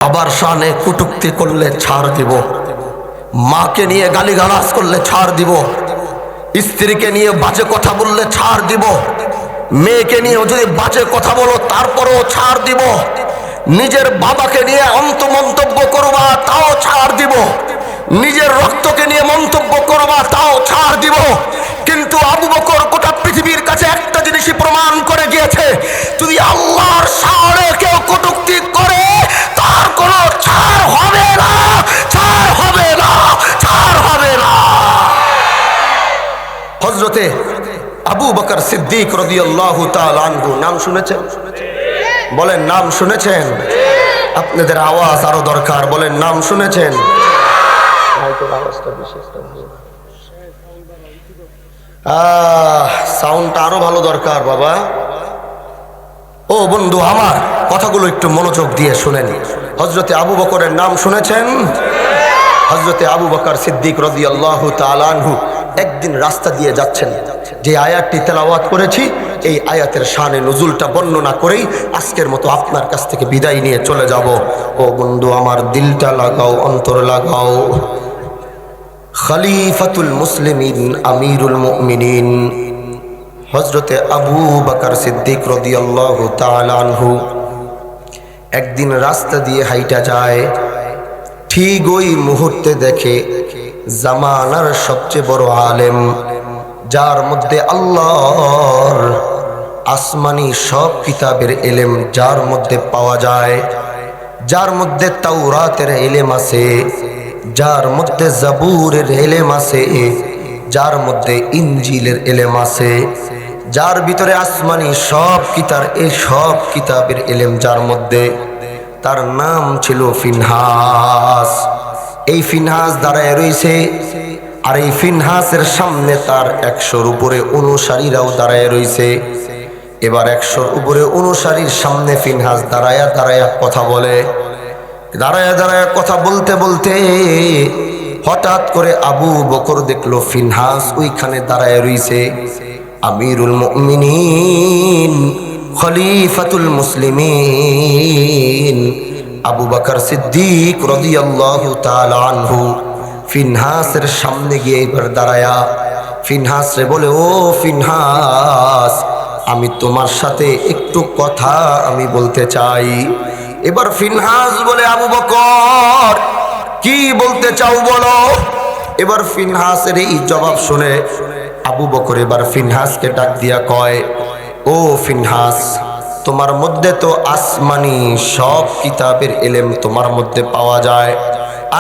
আবার শানে কুটুক্তি করলে ছাড় দিব, মাকে নিয়ে গালিগালাজ করলে ছাড় দিব, স্ত্রীকে নিয়ে বাজে কথা বললে ছাড় দিব, মেয়েকে নিয়ে যদি বাজে কথা বলো তারপরেও ছাড় দিব, নিজের বাবাকে নিয়ে মন্তব্য করবা তাও ছাড় দিব, নিজের রক্তকে নিয়ে মন্তব্য করবা তাও ছাড় দিব। কিন্তু আবু বকর গোটা পৃথিবীর কাছে একটা জিনিসই প্রমাণ করে গিয়েছে, যদি আল্লাহর শানে কেউ কটূক্তি করে তার কোনো ছাড় হবে না, ছাড় হবে না, ছাড় হবে না। হযরতে আবু বকর সিদ্দিক রাদিয়াল্লাহু তাআলা আনহু নাম শুনেছেন? বলেন নাম শুনেছেন? আপনাদের আওয়াজ আরো দরকার, বলেন নাম শুনেছেন? সাউন্ডটা আরো ভালো দরকার বাবা। ও বন্ধু আমার, কথাগুলো একটু মনোযোগ দিয়ে শুনেন। হযরতে আবু বকরের নাম শুনেছেন? হযরতে আবু বকর সিদ্দিক রাদিয়াল্লাহু তাআলা আনহু একদিন রাস্তা দিয়ে যাচ্ছেন, যে আয়াতটি তেলাওয়াত করেছি এই আয়াতের শানে নুজুলটা বর্ণনা করেই আজকের মতো আপনার কাছ থেকে বিদায় নিয়ে চলে যাব। ও বন্ধু আমার, দিলটা লাগাও, অন্তর লাগাও। খলিফাতুল মুসলিমিন আমিরুল মুমিনিন হযরতে আবু বকর সিদ্দিক রাদিয়াল্লাহু তাআলা আনহু একদিন রাস্তা দিয়ে হাইটা যায়, ঠিক ওই মুহূর্তে দেখে জামানার সবচেয়ে বড় আলেম, যার মধ্যে আল্লাহর আসমানি সব কিতাবের ইলম যার মধ্যে পাওয়া যায়, যার মধ্যে তাওরাতের ইলম আছে, যার মধ্যে জাবুরের ইলম আছে, যার মধ্যে ইনজিলের ইলম আছে, যার ভিতরে আসমানি সব কিতাবের ইলম যার মধ্যে, তার নাম ছিল ফিনহাস। এই ফিনহাস দাঁড়ায় রয়েছে, আর এই ফিনহাসের সামনে তার 100-র উপরে অনুসারীরাও দাঁড়ায় রয়েছে। এবার 100-র উপরে অনুসারীর সামনে ফিনহাস দাঁড়ায়া দাঁড়ায়া কথা বলে। দাঁড়ায়া দাঁড়ায়া কথা বলতে বলতে হঠাৎ করে আবু বকর দেখলো ফিনহাস ওইখানে দাঁড়ায় রয়েছে। আমিরুল মুমিনিন খলিফাতুল মুসলিমিন আবু বকর সিদ্দিক রাদিয়াল্লাহু তাআলা আনহু ফিনহাসের সামনে গিয়ে এবার দাঁড়ায়া ফিনহাস রে বলে, ও ফিনহাস, আমি তোমার সাথে একটু কথা আমি বলতে চাই। এবার ফিনহাস বলে, আবু বকর কি বলতে চাও বলো। এবার ফিনহাসের এই জবাব শুনে আবু বকর এবার ফিনহাসকে ডাক দিয়া কয়, ও ফিনহাস, তোমার মধ্যে তো আসমানি সব কিতাবের ইলম তোমার মধ্যে পাওয়া যায়,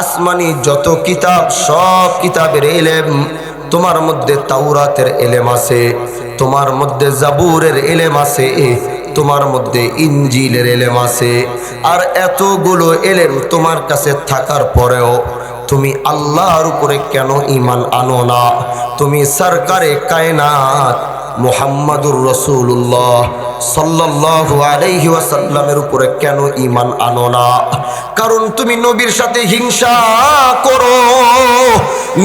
আসমানি যত কিতাব সব কিতাবের ইলম তোমার মধ্যে, তাওরাতের ইলম আছে, তোমার মধ্যে জাবুরের ইলম আছে, তোমার মধ্যে ইনজিলের ইলম আছে। আর এতগুলো ইলম তোমার কাছে থাকার পরেও তুমি আল্লাহর উপরে কেন ঈমান আনো না? তুমি সরকারে কায়নাত মুহাম্মাদুর রাসূলুল্লাহ সাল্লাল্লাহু আলাইহি ওয়াসাল্লামের উপরে কেন ঈমান আনো না? কারণ তুমি নবীর সাথে হিংসা করো।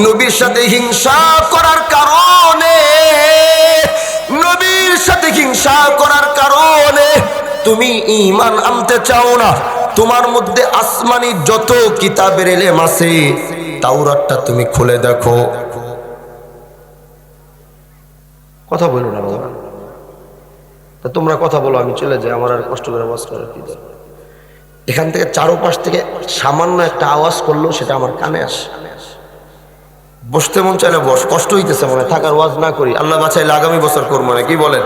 নবীর সাথে হিংসা করার কারণে, নবীর সাথে হিংসা করার কারণে তুমি ঈমান আনতে চাও না। তোমার মধ্যে আসমানি যত কিতাবের ইলম আছে, তাওরাতটা তুমি খুলে দেখো। কথা বলো না বাবা, তা তোমরা কথা বলো, আমি চলে যাই, আমার আর কষ্ট করে আওয়াজ করার কি দরকার। এখান থেকে চারোপাশ থেকে সামান্য একটা আওয়াজ করলো সেটা আমার কানে আসে। বসতে মন চাইলে বস, কষ্ট হইতেছে মনে, থাকার ওয়াজ না করি, আল্লাহ বাঁচাইলে আগামী বছর করবো না, কি বলেন?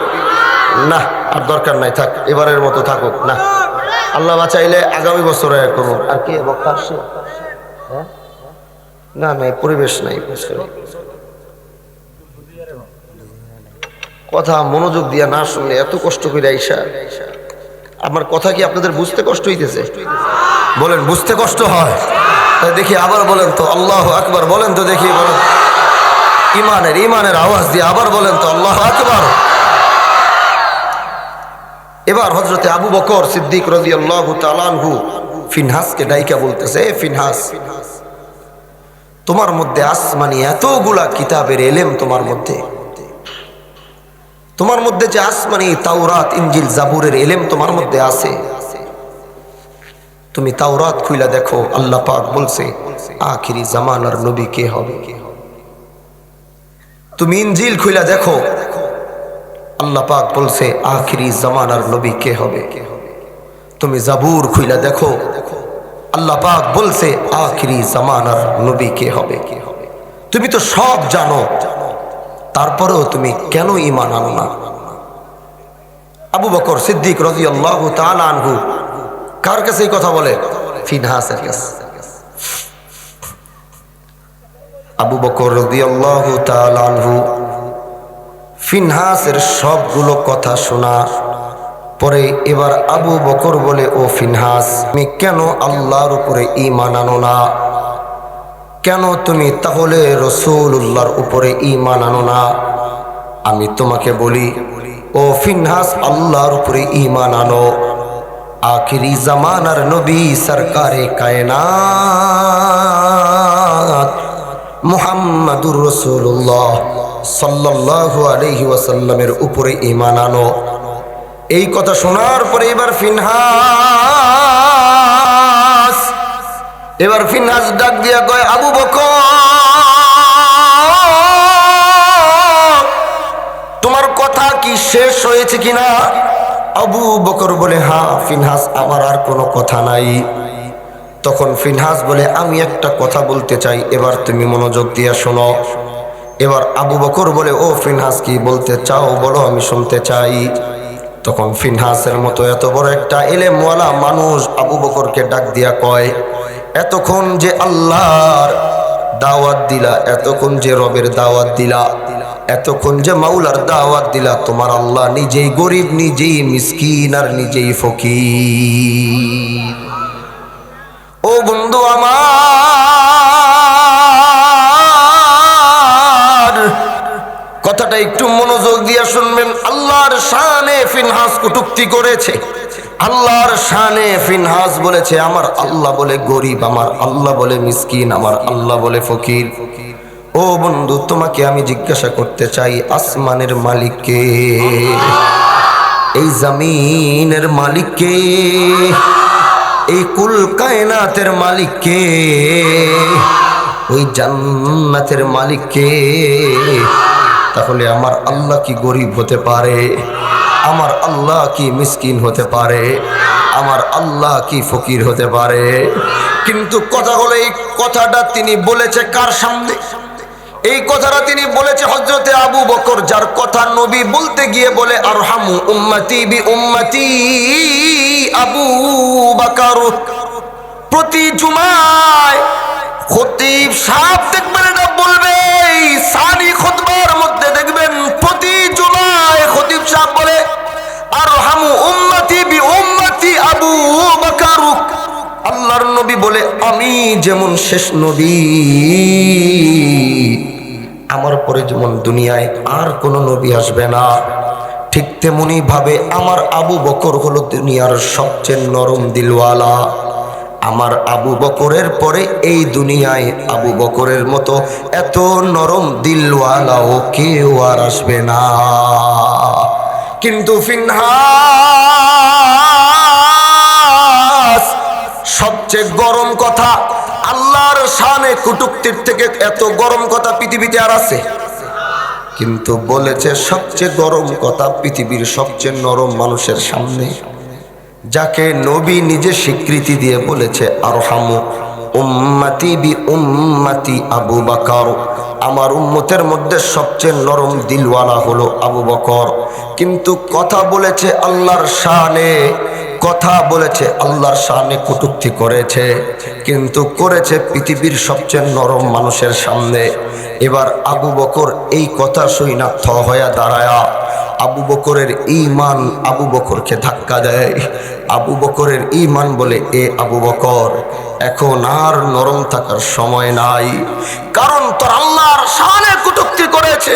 না, আর দরকার নাই, থাক, এবারের মতো থাকুক। না, আল্লাহ বাঁচাইলে আগামী বছর করবো। আর কি বক্তা আসছে? না নাই, পরিবেশ নাই, কথা মনোযোগ দিয়া না শুনলে এত কষ্ট করে আইসা আমার কথা কি আপনাদের বুঝতে কষ্ট হইতেছে? বলেন বুঝতে কষ্ট হয়? তাই দেখি আবার বলেন তো আল্লাহু আকবার, বলেন তো দেখি, বলেন ইমানের আওয়াজ দিয়ে আবার বলেন তো আল্লাহু আকবার। এবার হযরতে আবু বকর সিদ্দিক রাদিয়াল্লাহু তাআলা আনহু ফিনহাসকে ডাইকা বলতেছে, ফিনহাস, তোমার মধ্যে আসমানি এতগুলা কিতাবের ইলম তোমার মধ্যে, তোমার মধ্যে যে আসমানি তাওরাত ইনজিল জাবুরের ইলম তোমার মধ্যে আছে, তুমি তাওরাত খুইলা দেখো, আল্লাহ পাক বলছে আখিরি জামানার নবী কে হবে। তুমি ইনজিল খুইলা দেখো, আল্লাহ পাক বলছে আখিরি জামানার নবী কে হবে। তুমি জাবুর খুইলা দেখো, আল্লাহ পাক বলছে আখিরি জামানার নবী কে হবে। তুমি তো সব জানো, তারপরেও তুমি কেন ঈমান আনো না? আবু বকর সিদ্দিক রাদিয়াল্লাহু তাআলা আনহু কার কাছে এই কথা বলে? ফিনহাসের কাছে। আবু বকর রাদিয়াল্লাহু তাআলা আনহু ফিনহাসের সবগুলো কথা শোনা পরে এবার আবু বকর বলে, ও ফিনহাস, তুমি কেন আল্লাহর উপরে ঈমান আনো না? কেন তুমি তাহলে রাসূলুল্লাহর উপরে ঈমান আনো না? আমি তোমাকে বলি, ও ফিনহাস, আল্লাহর উপরে ঈমান আনো। আখিরি জামানার নবী সরকারে কায়নাত মুহাম্মাদুর রাসূলুল্লাহ সাল্লাল্লাহু আলাইহি ওয়াসাল্লামের উপরে ঈমান আনো। এই কথা শোনার পরে এবার ফিনহাস ডাক দিয়া কয়, আবু বকর, তোমার কথা কি শেষ হয়েছে কিনা? আবু বকর বলে, হ্যাঁ ফিনহাস, আমার আর কোনো কথা নাই। তখন ফিনহাস বলে, আমি একটা কথা বলতে চাই, এবার তুমি মনোযোগ দিয়ে শোনো। এবার আবু বকর বলে, ও ফিনহাস, কি বলতে চাও বলো, আমি শুনতে চাই। তখন ফিনহাসের মতো এত বড় একটা ইলমওয়ালা মানুষ আবু বকরকে ডাক দিয়া কয়, এতক্ষণ যে আল্লাহর দাওয়াত দিলা, এতক্ষণ যে রবের দাওয়াত দিলা, এতক্ষণ যে মাওলার দাওয়াত দিলা, তোমার আল্লাহ নিজেই গরিব, নিজেই মিসকিন আর নিজেই ফকির। ও বন্ধু আমার, কথাটা একটু মনোযোগ দিয়ে শুনবেন। আল্লাহর শানে ফিনহাস কটূক্তি করেছে। আল্লাহর শানে ফিনহাস বলেছে, আমার আল্লাহ বলে গরিব, আমার আল্লাহ বলে মিসকিন, আমার আল্লাহ বলে ফকির। ও বন্ধু, তোমাকে আমি জিজ্ঞাসা করতে চাই, আসমানের মালিক কে? এই জমিনের মালিক কে? এই কুল কায়নাতের মালিক কে? ওই জান্নাতের মালিক কে? তাহলে আমার আল্লাহ কি গরিব হতে পারে? আমার আল্লাহ কি মিসকিন হতে পারে? আমার আল্লাহ কি ফকির হতে পারে? কিন্তু কথা হলো, এই কথাটা তিনি বলেছে কার সামনে? এই কথাটা তিনি বলেছে হযরতে আবু বকর, যার কথা নবী বলতে গিয়ে বলে, আরহামু উম্মতি বি উম্মতি আবু বকর। প্রতি জুমায় খতিব সাহেব দেখবেন এটা বলবে, সানি খুতবার মধ্যে দেখবেন প্রতি জুমায় খতিব সাহেব বলে, আরহামু উম্মতি বি উম্মতি আবু বকর। আল্লাহর নবী বলে, আমি যেমন শেষ নবী, আমার পরে যেমন দুনিয়ায় আর কোন নবী আসবে না, ঠিক তেমনি ভাবে আমার আবু বকর হলো দুনিয়ার সবচেয়ে নরম দিলওয়ালা। আমার আবু বকরের পরে এই দুনিয়ায় আবু বকরের মতো এত নরম দিলওয়ালাও কেউ আর আসবে না। কিন্তু ফিনহাস সবচেয়ে গরম কথা, আল্লাহর শানে কটূক্তির থেকে এত গরম কথা পৃথিবীতে আর আছে? কিন্তু বলেছে সবচেয়ে গরম কথা পৃথিবীর সবচেয়ে নরম মানুষের সামনে, যাকে নবী নিজে স্বীকৃতি দিয়ে বলেছে, আরহামু উম্মতি বি উম্মতি আবু বকর। আমার উম্মতের মধ্যে সবচেয়ে নরম দিলওয়ালা হলো আবু বকর। কিন্তু কথা বলেছে আল্লাহর শানে, কথা বলেছে আল্লাহর শানে কটূক্তি করেছে, কিন্তু করেছে পৃথিবীর সবচেয়ে নরম মানুষের সামনে। এবার আবু বকর এই কথা শুই না থ হয়ে দাঁড়ায়া আবু বকরের ঈমান আবু বকরকে ধাক্কা দেয়। আবু বকরের ঈমান বলে, এ আবু বকর, এখন আর নরম থাকার সময় নাই, কারণ তোর আল্লাহর শানে কটূক্তি করেছে।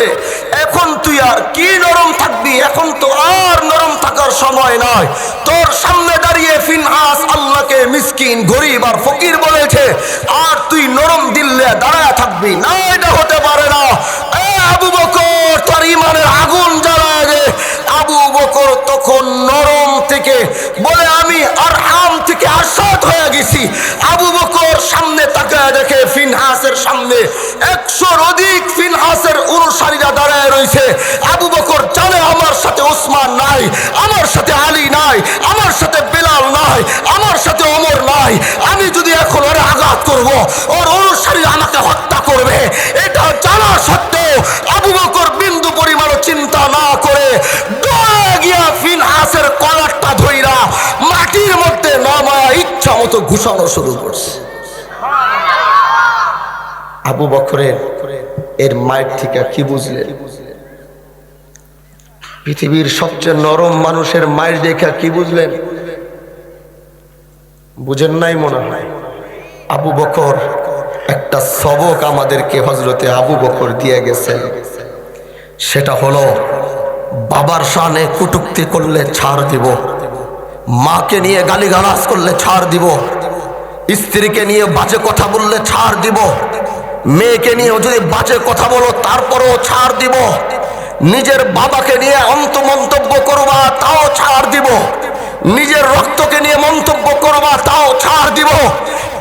এখন তুই আর কি নরম থাকবি? এখন তো আর নরম থাকার সময় নয়। তোর সামনে দাঁড়িয়ে ফিনহাস আল্লাহকে মিসকিন, গরিব আর ফকির বলেছে, আর তুই নরম দিলে দাঁড়ায় থাকবি না? এটা হতে পারে না। এ আবু বকর, তোর ঈমানের আগুন জ্বালায় দে। আবু বকর তখন নরম থেকে বলে আমি আরহাম থেকে আসাদ হয়ে গেছি। আবু বকর সামনে তাকায় দেখে ফিনহাসের সামনে 100-র অধিক ফিনহাসের অনুসারীরা দাঁড়ায় রয়েছে। আবু বকর জানে আমার সাথে ওসমান নাই, আমার সাথে আলী নাই, আমার সাথে বেলাল নাই, আমার সাথে ওমর নাই। আমি যদি এখন ওরে আঘাত করব, ওর অনুসারীরা আমাকে হত্যা করবে। এটা জানা সত্ত্বেও আবু বকর বিন্দু পরিমাণ চিন্তা না করে দৌড়ে গিয়া ফিনহাসের কলারটা ধইরা মাটির মধ্যে নামায়া ইচ্ছা মতো ঘুষানো শুরু করছে। আবু বকরের এর মায়ের থেকে কি বুঝলেন? পৃথিবীর সবচেয়ে নরম মানুষের মায়ের দেখা কি বুঝলেন? বুঝেন নাই মনে হয়। আবু বকর একটা সবক আমাদেরকে হযরতে আবু বকর দিয়ে গেছেন। সেটা হলো বাবার শানে কটূক্তি করলে ছাড় দিব, মাকে নিয়ে গালিগালাজ করলে ছাড় দিব, স্ত্রীকে নিয়ে বাজে কথা বললে ছাড় দিব, মেয়েকে নিয়ে যদি বাজে কথা বলো তারপরেও ছাড় দিব, নিজের বাবাকে নিয়ে মন্তব্য করবা তাও ছাড় দিব, নিজের রক্তকে নিয়ে মন্তব্য করবা তাও ছাড় দিব।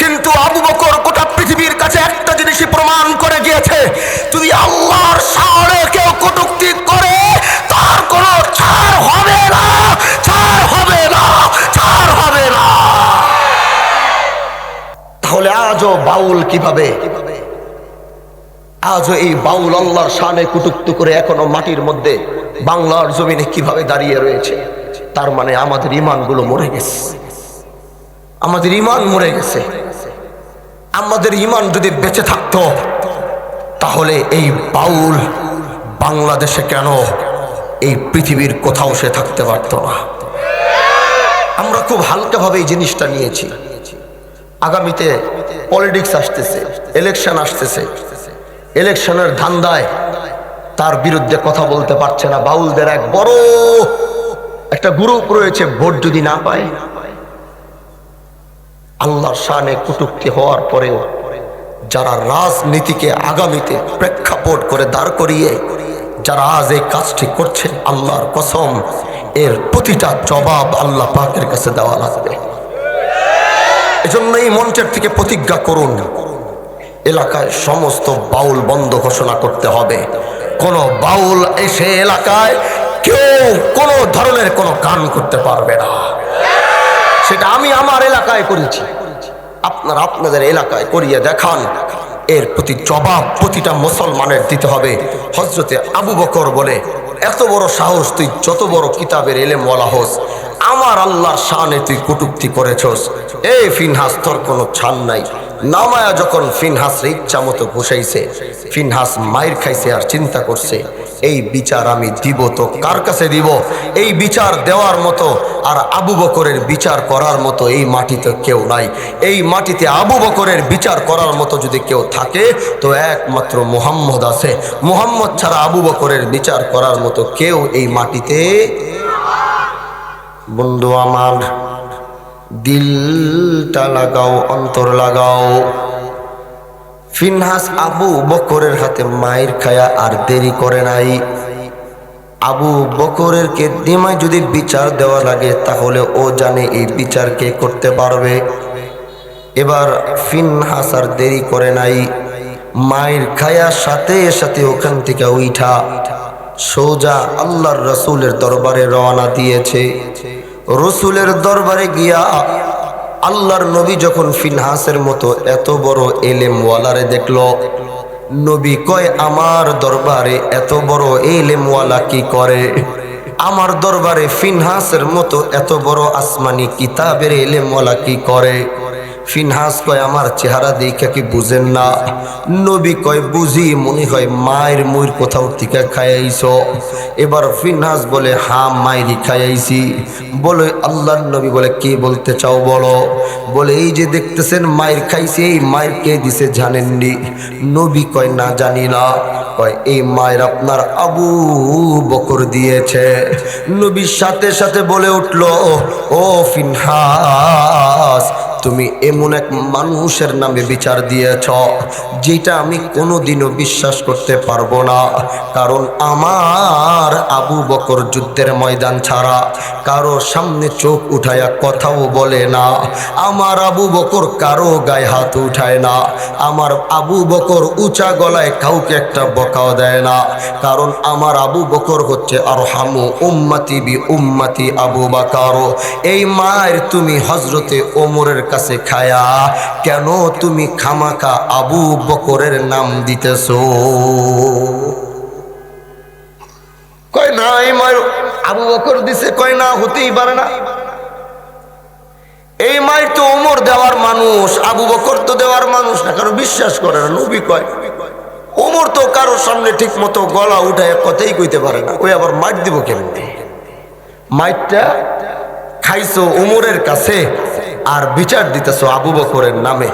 কিন্তু আবু বকর গোটা পৃথিবীর কাছে একটা জিনিসই প্রমাণ করে গিয়েছে, যদি আল্লাহর শানে কেউ কটূক্তি করে তার কোনো ছাড় হবে না, ছাড় হবে না, ছাড় হবে না। তাহলে আজও বাউল কিভাবে, আজও এই বাউল আল্লাহর শানে কটূক্তি করে এখনো মাটির মধ্যে বাংলার জমিনে কিভাবে দাঁড়িয়ে রয়েছে? তার মানে আমাদের ঈমানগুলো মরে গেছে, আমাদের ঈমান মরে গেছে। আমাদের ঈমান যদি বেঁচে থাকতো তাহলে এই বাউল বাংলাদেশে কেন, এই পৃথিবীর কোথাও সে থাকতে পারতো না। আমরা খুব হালকাভাবে এই জিনিসটা নিয়েছি। আগামীতে পলিটিক্স আসতেছে, ইলেকশন আসতেছে, ইলেকশনের ধান্দায় তার বিরুদ্ধে কথা বলতে পারছে না। বাউলদের এক বড় একটা গ্রুপ রয়েছে, ভোট যদি না পায়, আল্লাহর শানে কটূক্তি হওয়ার পরেও যারা রাজনীতিকে আগামীতে প্রেক্ষাপট করে দাঁড় করিয়ে যারা আজ এই কাজটি করছে, আল্লাহর কসম এর প্রতিটা জবাব আল্লাহ পাকের কাছে দেওয়া লাগবে। এজন্য এই মঞ্চের থেকে প্রতিজ্ঞা করুন, এলাকায় সমস্ত বাউল বন্ধ ঘোষণা করতে হবে। কোন বাউল এসে এলাকায় কেউ কোনো ধরনের কোনো গান করতে পারবে না। সেটা আমি আমার এলাকায় করেছি, আপনারা আপনাদের এলাকায় করিয়ে দেখান। এর প্রতি জবাব প্রতিটা মুসলমানের দিতে হবে। হযরতে আবু বকর বলে, এত বড় সাহস, তুই যত বড় কিতাবের ইলমওয়ালা হোস, আমার আল্লাহর শানে তুই কটূক্তি করেছস। এই ফিনহাস, তোর কোনো ছাড় নাই। নামায়া যখন ফিনহাসের ইচ্ছা মতো ঘুষাইছে, ফিনহাস মাইর খাইছে আর চিন্তা করছে, এই বিচার আমি দিব তো কার কাছে দিব? এই বিচার দেওয়ার মতো আর আবু বকরের বিচার করার মতো এই মাটিতে কেউ নাই। এই মাটিতে আবু বকরের বিচার করার মতো যদি কেউ থাকে তো একমাত্র মুহাম্মদ আছে। মুহাম্মদ ছাড়া আবু বকরের বিচার করার মতো কেউ এই মাটিতে। বন্ধু আমার, দিলটা লাগাও, অন্তর লাগাও। ফিনহাস আবু বকরের হাতে মাইর খায়া আর দেরি করে নাই। আবু বকরের কে দিমায় যদি বিচার দেওয়া লাগে তাহলে ও জানে এই বিচার কে করতে পারবে। এবার ফিনহাস আর দেরি করে নাই, মাইর খায়া সাথে সাথে ওখান থেকে উঠা সোজা আল্লাহর রসুলের দরবারে রওনা দিয়েছে। রসুলের দরবারে গিয়া আল্লাহর নবী যখন ফিনহাসের মতো এত বড় এলেমওয়ালারে দেখলো, নবী কয়, আমার দরবারে এত বড় এলেমওয়ালা কি করে? আমার দরবারে ফিনহাসের মতো এত বড় আসমানি কিতাবের এলেমওয়ালা কি করে? ফিনহাস কয়, আমার চেহারা দেখে কি বুঝেন না? নবী কয়, বুঝি, মনে হয় মায়ের মুইর কোথাও থেকে খাইয়াইছো। এবার ফিনহাস বলে, হ্যাঁ মায়েরই খাইয়াইছি। বলে আল্লাহর নবী বলে, কি বলতে চাও বলো? বলে, এই যে দেখতেছেন মায়ের খাইছে, এই মায়ের কে দিছে জানেননি? নবী কয়, না জানি না। কয়, এই মায়ের আপনার আবু বকর দিয়েছে। নবীর সাথে সাথে বলে উঠলো, ও ফিনহাস, তুমি এমন এক মানুষের নামে বিচার দিয়েছ যেটা আমি কোনোদিনও বিশ্বাস করতে পারবো না। কারণ আমার আবু বকর যুদ্ধের ময়দান ছাড়া কারো সামনে চোখ উঠায়া কথাও বলে না। আমার আবু বকর কারো গায়ে হাত উঠায় না। আমার আবু বকর উঁচা গলায় কাউকে একটা বকাও দেয় না। কারণ আমার আবু বকর হচ্ছে আরহামু উম্মতি বি উম্মতি আবু বকর। এই মায়ের তুমি হজরতে ওমরের কাছে খায়া কেন তুমি খামাকা আবু বকরের নাম দিতেছো? কয় না, এই মায়ের আবু বকর দিছে। কয় না, হতেই পারে না। এই মায়ের তো ওমর দেওয়ার মানুষ, আবু বকর তো দেওয়ার মানুষ না, কারণ বিশ্বাস করে না। নবী কয় ওমর তো কারোর সামনে ঠিক মতো গলা উঠায় কথাই কইতে পারে না, ওই আবার মাইর দিব কেমনি? মাইরটা খাইছো ওমরের কাছে আর বিচার দিতেছো আবু বকরের নামে।